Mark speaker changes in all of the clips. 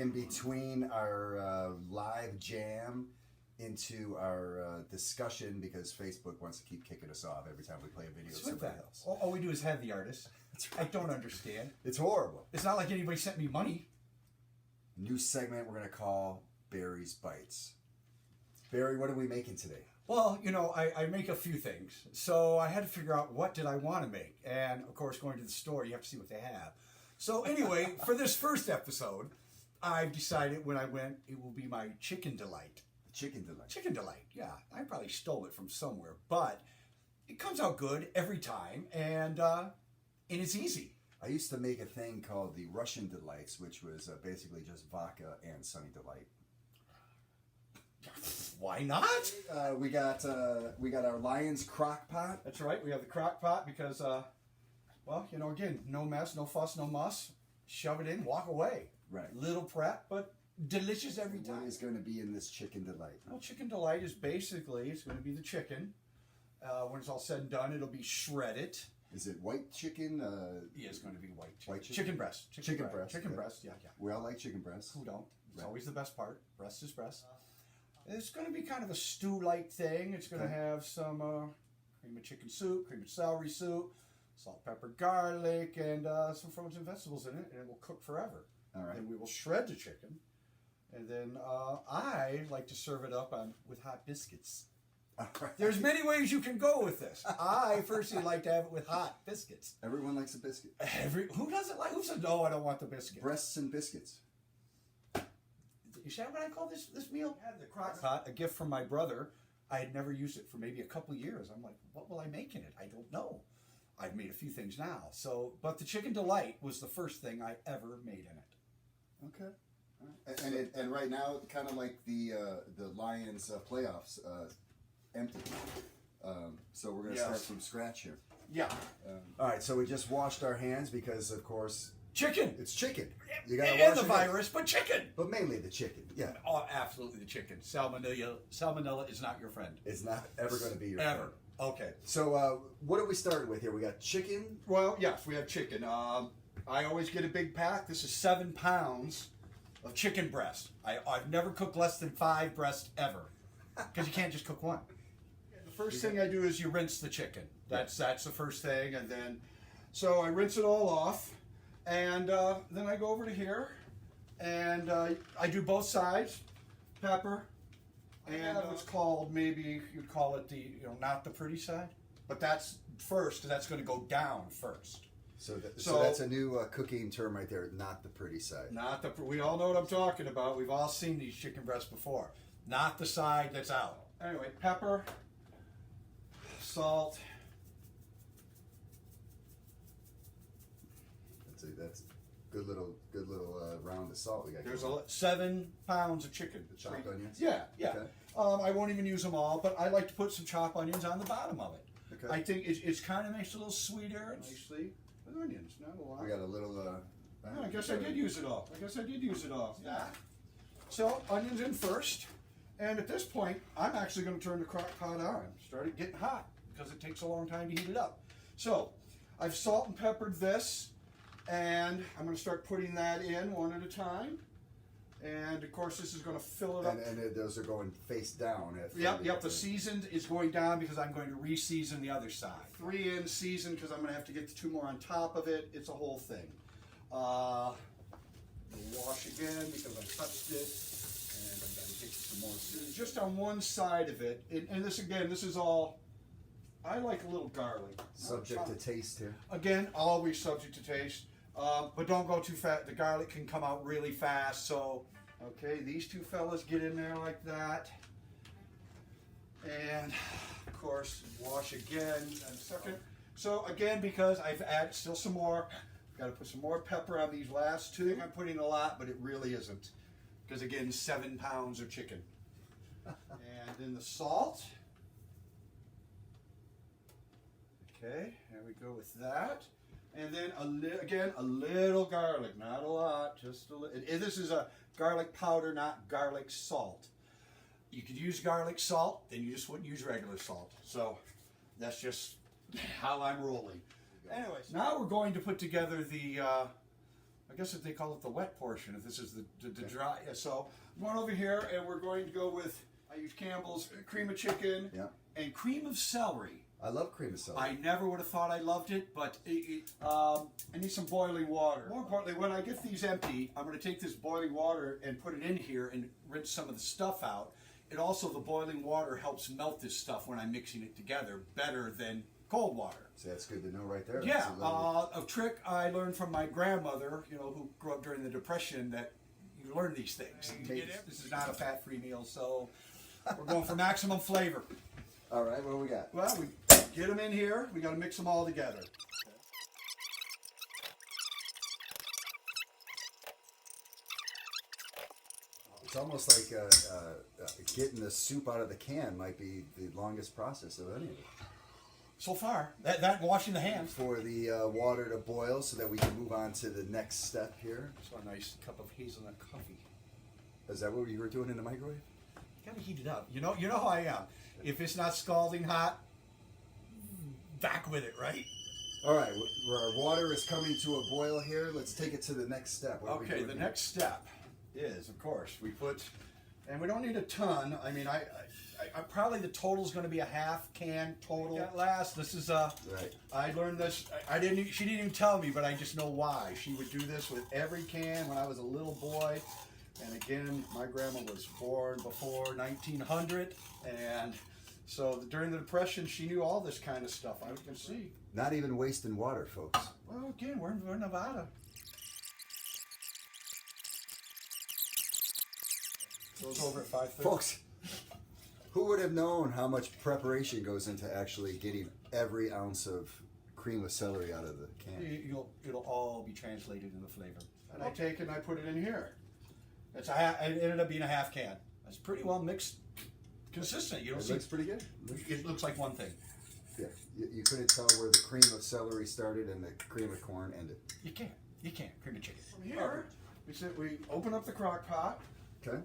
Speaker 1: in between our live jam into our discussion because Facebook wants to keep kicking us off every time we play a video of somebody else.
Speaker 2: All we do is have the artist. I don't understand.
Speaker 1: It's horrible.
Speaker 2: It's not like anybody sent me money.
Speaker 1: New segment we're going to call Barry's Bites. Barry, what are we making today?
Speaker 2: Well, you know, I make a few things. So I had to figure out what did I want to make. And, of course, going to the store, you have to see what they have. So anyway, for this first episode, I've decided when I went, it will be my Chicken Delight.
Speaker 1: Chicken Delight.
Speaker 2: Chicken Delight, yeah. I probably stole it from somewhere. But it comes out good every time. And it's easy.
Speaker 1: I used to make a thing called the Russian Delights, which was basically just vodka and Sunny Delight.
Speaker 2: Why not?
Speaker 1: We got our Lion's crock pot.
Speaker 2: That's right. We have the crock pot because, well, you know, again, no mess, no fuss, no muss. Shove it in, walk away.
Speaker 1: Right.
Speaker 2: Little prep, but delicious every time.
Speaker 1: What is going to be in this Chicken Delight?
Speaker 2: Well, Chicken Delight is basically, it's going to be the chicken. When it's all said and done, it'll be shredded.
Speaker 1: Is it white chicken?
Speaker 2: Yeah, it's going to be white chicken.
Speaker 1: White chicken?
Speaker 2: Chicken breast.
Speaker 1: Chicken breast.
Speaker 2: Chicken
Speaker 1: yeah.
Speaker 2: breast, yeah.
Speaker 1: We all like chicken breast.
Speaker 2: Who don't? It's
Speaker 1: Right.
Speaker 2: always the best part. Breast is breast. It's going to be kind of a stew-like thing. It's going to have some cream of chicken soup, cream of celery soup, salt, pepper, garlic, and some frozen vegetables in it, and it will cook forever.
Speaker 1: All right.
Speaker 2: And we will shred the chicken, and then I like to serve it up with hot biscuits.
Speaker 1: All right.
Speaker 2: There's many ways you can go with this. I personally like to have it with hot biscuits.
Speaker 1: Everyone likes a biscuit.
Speaker 2: Who doesn't like? Who said no? I don't want the biscuit.
Speaker 1: Breasts and biscuits.
Speaker 2: Is that what I call this meal? I had the crock pot, a gift from my brother. I had never used it for maybe a couple of years. I'm like, what will I make in it? I don't know. I've made a few things now. So, but the Chicken Delight was the first thing I ever made in it.
Speaker 1: Okay. All right. And right now, kind of like the Lions playoffs, empty. So we're gonna start from scratch here.
Speaker 2: Yeah.
Speaker 1: All right. So we just washed our hands because, of course,
Speaker 2: Chicken.
Speaker 1: it's chicken. You gotta
Speaker 2: And
Speaker 1: wash
Speaker 2: the
Speaker 1: your hands.
Speaker 2: virus, but chicken.
Speaker 1: But mainly the chicken. Yeah.
Speaker 2: Oh, absolutely the chicken. Salmonella is not your friend.
Speaker 1: It's not ever going to be your
Speaker 2: Ever.
Speaker 1: friend.
Speaker 2: Okay.
Speaker 1: So what are we starting with here? We got chicken.
Speaker 2: Well, yes, we have chicken. I always get a big pack. This is 7 pounds of chicken breast. I've never cooked less than 5 breasts ever, because you can't just cook one. The first thing I do is you rinse the chicken. That's the first thing, and then so I rinse it all off, and then I go over to here, and I do both sides, pepper, and what's called, maybe you'd call it not the pretty side, but that's first, because that's going to go down first.
Speaker 1: So that's a new cooking term right there. Not the pretty side.
Speaker 2: We all know what I'm talking about. We've all seen these chicken breasts before. Not the side that's out. Anyway, pepper, salt.
Speaker 1: That's good little round of salt we got.
Speaker 2: There's 7 pounds of chicken.
Speaker 1: The chopped onions.
Speaker 2: Yeah.
Speaker 1: Okay.
Speaker 2: I won't even use them all, but I like to put some chopped onions on the bottom of it.
Speaker 1: Okay.
Speaker 2: I think it's kind of makes it a little sweeter. Nicely with onions, not a lot.
Speaker 1: We got a little.
Speaker 2: I guess I did use it all. Yeah. So onions in first, and at this point, I'm actually going to turn the crock pot on. Started getting hot because it takes a long time to heat it up. So I've salt and peppered this, and I'm going to start putting that in one at a time. And of course, this is going to fill it up.
Speaker 1: And those are going face down.
Speaker 2: Yep. The seasoned is going down because I'm going to re-season the other side. 3 in seasoned because I'm going to have to get the 2 more on top of it. It's a whole thing. Wash again because I touched it, and I'm going to take some more seasoning. Just on one side of it, and this is all. I like a little garlic.
Speaker 1: Subject to taste here.
Speaker 2: Again, always subject to taste. But don't go too fast. The garlic can come out really fast. So, okay, these 2 fellas get in there like that. And, of course, wash again in a second. So, again, because I've added still some more, I've got to put some more pepper on these last 2. I'm putting a lot, but it really isn't. Because, again, 7 pounds of chicken. And then the salt. Okay, there we go with that. And then a little garlic, not a lot, just a little. This is a garlic powder, not garlic salt. You could use garlic salt, then you just wouldn't use regular salt. So that's just how I'm rolling. Anyways, now we're going to put together the I guess if they call it the wet portion, if this is the dry. So I'm going over here, and we're going to go with, I use Campbell's cream of chicken and cream of celery.
Speaker 1: I love cream of celery.
Speaker 2: I never would have thought I loved it, but I need some boiling water. More importantly, when I get these empty, I'm going to take this boiling water and put it in here and rinse some of the stuff out. It also, the boiling water helps melt this stuff when I'm mixing it together better than cold water.
Speaker 1: So that's good to know right there.
Speaker 2: Yeah, a trick I learned from my grandmother, who grew up during the Depression, that you learn these things. This is not a fat-free meal, so we're going for maximum flavor.
Speaker 1: All right, what do we got?
Speaker 2: Well, we get them in here. We got to mix them all together.
Speaker 1: It's almost like getting the soup out of the can might be the longest process of any of it.
Speaker 2: So far, that washing the hands.
Speaker 1: For the water to boil so that we can move on to the next step here.
Speaker 2: So a nice cup of hazelnut coffee.
Speaker 1: Is that what you were doing in the microwave?
Speaker 2: You gotta heat it up. You know how I am. If it's not scalding hot, back with it, right?
Speaker 1: All right, our water is coming to a boil here. Let's take it to the next step.
Speaker 2: Okay, the next step is, of course, we put, and we don't need a ton. I mean, I probably the total is going to be a half can total. At last, this is
Speaker 1: right.
Speaker 2: I learned this. She didn't even tell me, but I just know why. She would do this with every can when I was a little boy. And again, my grandma was born before 1900, and so during the Depression, she knew all this kind of stuff. I can see.
Speaker 1: Not even wasting water, folks.
Speaker 2: Well, again, we're in Nevada. Goes over at 5:30.
Speaker 1: Folks, who would have known how much preparation goes into actually getting every ounce of cream of celery out of the can?
Speaker 2: It'll all be translated in the flavor. And I take it and I put it in here. It ended up being a half can. It's pretty well mixed, consistent. You don't see.
Speaker 1: It looks pretty good.
Speaker 2: It looks like one thing.
Speaker 1: Yeah, you couldn't tell where the cream of celery started and the cream of corn ended.
Speaker 2: You can't. Cream of chicken. From here, we open up the crock pot.
Speaker 1: Okay.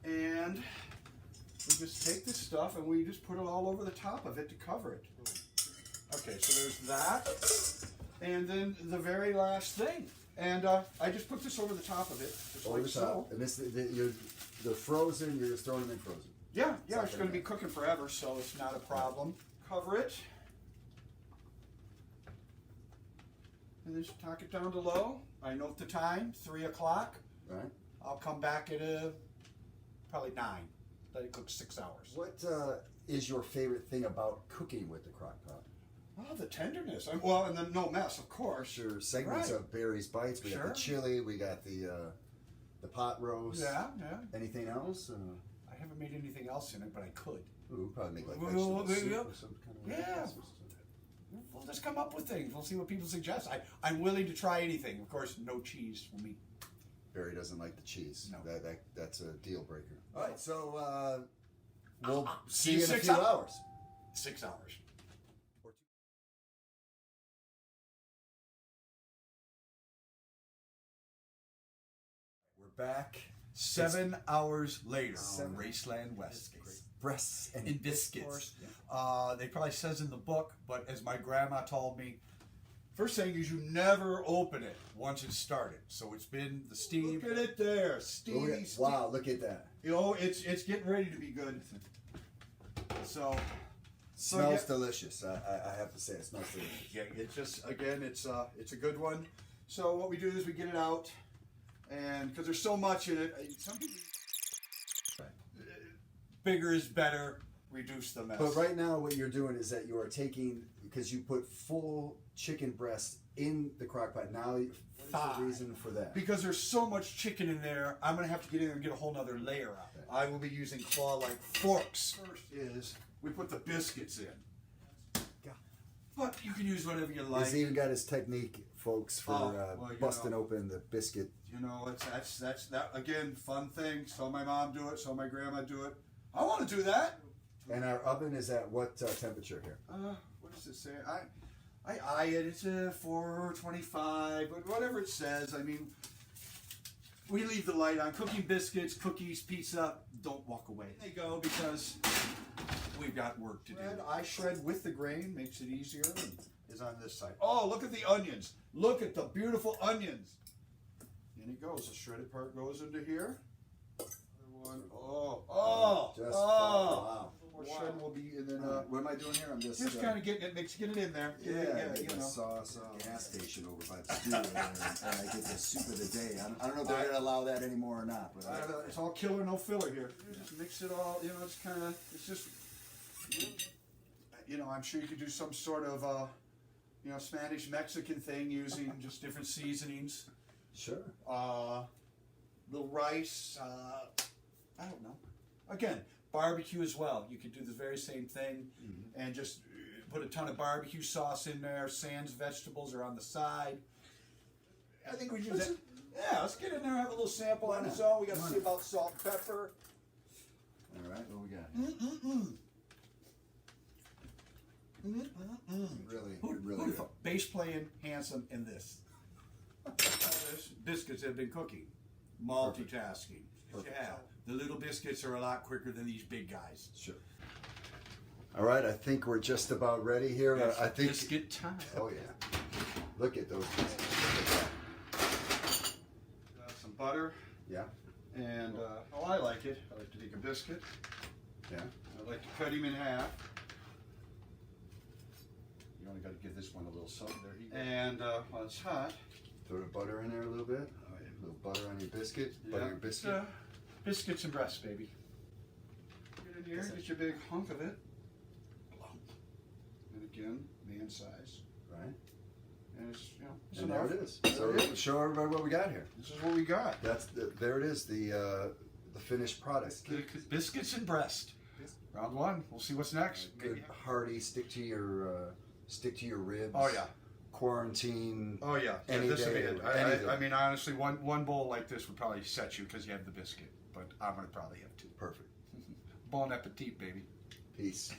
Speaker 2: And we just take this stuff and we just put it all over the top of it to cover it. Okay, so there's that. And then the very last thing. And I just put this over the top of it. Just
Speaker 1: over
Speaker 2: like
Speaker 1: the top.
Speaker 2: so.
Speaker 1: And this, the frozen, you're just throwing them in frozen.
Speaker 2: Yeah, it's going to be cooking forever, so it's not a problem. Cover it. And just knock it down to low. I note the time, 3 o'clock.
Speaker 1: Right.
Speaker 2: I'll come back at probably 9. Let it cook 6 hours.
Speaker 1: What is your favorite thing about cooking with the crock pot?
Speaker 2: Oh, the tenderness. Well, and then no mess, of course.
Speaker 1: Your segments of Barry's Bites. We got the chili. We got the pot roast.
Speaker 2: Yeah.
Speaker 1: Anything else?
Speaker 2: I haven't made anything else in it, but I could.
Speaker 1: Ooh, we'll probably make like vegetable soup or some kind of
Speaker 2: yeah. We'll just come up with things. We'll see what people suggest. I'm willing to try anything. Of course, no cheese for me.
Speaker 1: Barry doesn't like the cheese.
Speaker 2: No.
Speaker 1: That's a deal breaker. All right, so we'll see you in a few hours.
Speaker 2: 6 hours.
Speaker 1: We're back.
Speaker 2: 7 hours later on Raceland West.
Speaker 1: Breasts and
Speaker 2: in Biscuits. They probably says in the book, but as my grandma told me, first thing is you never open it once it's started. So it's been the steam. Look at it there, steamy.
Speaker 1: Wow, look at that.
Speaker 2: It's getting ready to be good. So
Speaker 1: smells delicious. I have to say, it smells delicious.
Speaker 2: Yeah, it's just it's a good one. So what we do is we get it out, and because there's so much in it, some people bigger is better. Reduce the mess.
Speaker 1: But right now, what you're doing is that you are taking, because you put full chicken breast in the crock pot. Now, what is the reason for that?
Speaker 2: Because there's so much chicken in there, I'm going to have to get in there and get a whole nother layer out. Okay. I will be using claw-like forks. First is we put the biscuits in. But you can use whatever you like.
Speaker 1: He's even got his technique, folks, for busting open the biscuit.
Speaker 2: That's again, fun thing. Saw my mom do it. Saw my grandma do it. I want to do that.
Speaker 1: And our oven is at what temperature here?
Speaker 2: What does it say? I eye it. It's 425, but whatever it says. I mean, we leave the light on. Cooking biscuits, cookies, pizza. Don't walk away. They go because we've got work to do. I shred with the grain, makes it easier. And is on this side. Oh, look at the onions. Look at the beautiful onions. in it goes. The shredded part goes into here. Other one. Oh.
Speaker 1: Wow.
Speaker 2: More shredding will be, and then
Speaker 1: What am I doing here? I'm just
Speaker 2: kind of getting it in there.
Speaker 1: I saw some gas station over by the studio, and I get the soup of the day. I don't know if they're gonna allow that anymore or not. But
Speaker 2: It's all killer, no filler here. Just mix it all. It's just. I'm sure you could do some sort of Spanish Mexican thing using just different seasonings.
Speaker 1: Sure.
Speaker 2: Little rice. I don't know. Again, barbecue as well. You could do the very same thing, and just put a ton of barbecue sauce in there. Sans vegetables are on the side. I think we do that. Yeah, let's get in there and have a little sample on its own. We got to see about salt and pepper.
Speaker 1: All right, what we got here? Really good.
Speaker 2: Bass playing, handsome, and this. Biscuits have been cooking, multitasking.
Speaker 1: Perfect.
Speaker 2: Yeah, the little biscuits are a lot quicker than these big guys.
Speaker 1: Sure. All right, I think we're just about ready here. I think
Speaker 2: biscuit time.
Speaker 1: Oh yeah. Look at those biscuits.
Speaker 2: Some butter.
Speaker 1: Yeah.
Speaker 2: And I like it. I like to take a biscuit.
Speaker 1: Yeah.
Speaker 2: I like to cut him in half. You only got to give this one a little salt. There he goes. And while it's hot,
Speaker 1: throw the butter in there a little bit. A little butter on your biscuit. Butter your biscuit.
Speaker 2: Biscuits and breasts, baby. Get in here, get your big hunk of it. And again, man size.
Speaker 1: Right.
Speaker 2: And it's
Speaker 1: And
Speaker 2: enough.
Speaker 1: there it is. So show everybody what we got here.
Speaker 2: This is what we got.
Speaker 1: There it is. The finished product.
Speaker 2: Biscuits and breast. Round one. We'll see what's next.
Speaker 1: Good, hearty. Stick to your ribs.
Speaker 2: Oh yeah.
Speaker 1: Quarantine.
Speaker 2: Oh yeah.
Speaker 1: Any
Speaker 2: This
Speaker 1: day.
Speaker 2: would be it. I mean, honestly, one bowl like this would probably set you because you have the biscuit. But I'm gonna probably have two.
Speaker 1: Perfect.
Speaker 2: Bon appetit, baby.
Speaker 1: Peace.